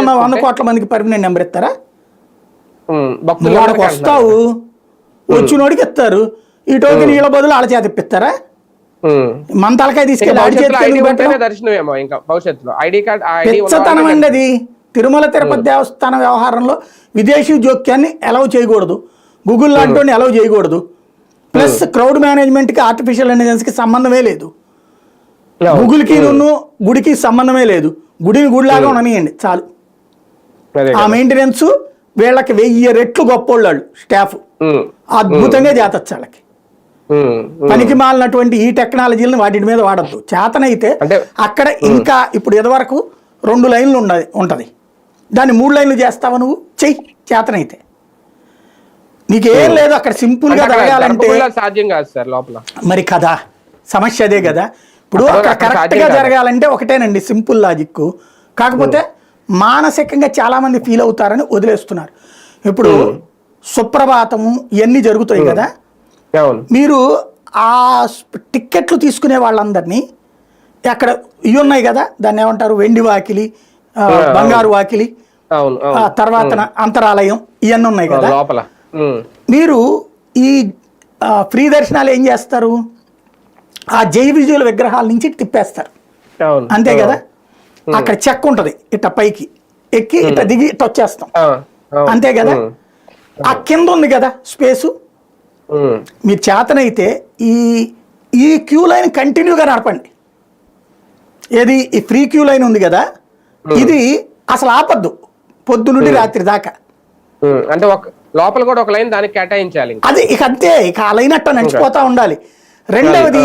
ఉన్న 100 కోట్ల మందికి పర్మనెంట్ నెంబర్ ఇస్తారా? భక్తులు వాడికి వస్తావు, వచ్చినోడికి ఇస్తారు. ఈ టోకెన్ వీళ్ళ బదులు వాళ్ళ చేత ఇప్పిస్తారా? మన తలకాయ తీసుకెళ్ళి ఆడి చేతి దర్శనమేమో ఇంకా భవిష్యత్తులో ఐడి కార్డ్ పెచ్చతనం అండి అది. తిరుమల తిరుపతి దేవస్థానం వ్యవహారంలో విదేశీ జోక్యాన్ని అలౌ చేయకూడదు, గూగుల్ లాంటి అలౌ చేయకూడదు. ప్లస్ క్రౌడ్ మేనేజ్మెంట్కి ఆర్టిఫిషియల్ ఇంటెలిజెన్స్కి సంబంధమే లేదు. గూగుల్కి గుడికి సంబంధమే లేదు. గుడిని గుడిలాగా ఉండనియండి చాలు. ఆ మెయింటెనెన్స్ వీళ్ళకి 1000 రెట్లు గొప్పోళ్ళు స్టాఫ్ అద్భుతంగా చేతచ్చు వాళ్ళకి. పనికి మాలినటువంటి ఈ టెక్నాలజీలను వాటి మీద వాడద్దు. చేతనైతే అక్కడ ఇంకా ఇప్పుడు ఇదివరకు 2 లైన్లు ఉంటది, దాన్ని 3 లైన్లు చేస్తావా నువ్వు? చెయ్యి చేతనైతే. నీకేం లేదు అక్కడ సింపుల్ గా జరగాలంటే సాధ్యం కాదు సార్ లోపల. మరి కదా సమస్య అదే కదా. ఇప్పుడు కరెక్ట్ గా జరగాలంటే ఒకటేనండి సింపుల్ లాజిక్. కాకపోతే మానసికంగా చాలా మంది ఫీల్ అవుతారని వదిలేస్తున్నారు. ఇప్పుడు సుప్రభాతము ఇవన్నీ జరుగుతాయి కదా, మీరు ఆ టిక్కెట్లు తీసుకునే వాళ్ళందరినీ అక్కడ ఇవి ఉన్నాయి కదా, దాన్ని ఏమంటారు, వెండి వాకిలి, బంగారు వాకిలి, తర్వాత అంతరాలయం, ఇవన్నీ ఉన్నాయి కదా. మీరు ఈ ఫ్రీ దర్శనాలు ఏం చేస్తారు, ఆ జై విజయుల విగ్రహాల నుంచి తిప్పేస్తారు అంతే కదా. అక్కడ చెక్ ఉంటది, ఇట్ట పైకి ఎక్కి ఇట్ట దిగి ఇట్ట వచ్చేస్తాం అంతే కదా. ఆ కింద ఉంది కదా స్పేసు, మీరు చేతనైతే ఈ క్యూ లైన్ కంటిన్యూగా నడపండి. ఏది ఈ ఫ్రీ క్యూ లైన్ ఉంది కదా, ఇది అసలు ఆపద్దు పొద్దు నుండి రాత్రి దాకా. అంటే లోపల కూడా ఒక లైన్ దానికి కేటాయించాలి. అది ఇక అంతే, ఇక ఆ లైన్ అట్ట నడిచిపోతా ఉండాలి. రెండవది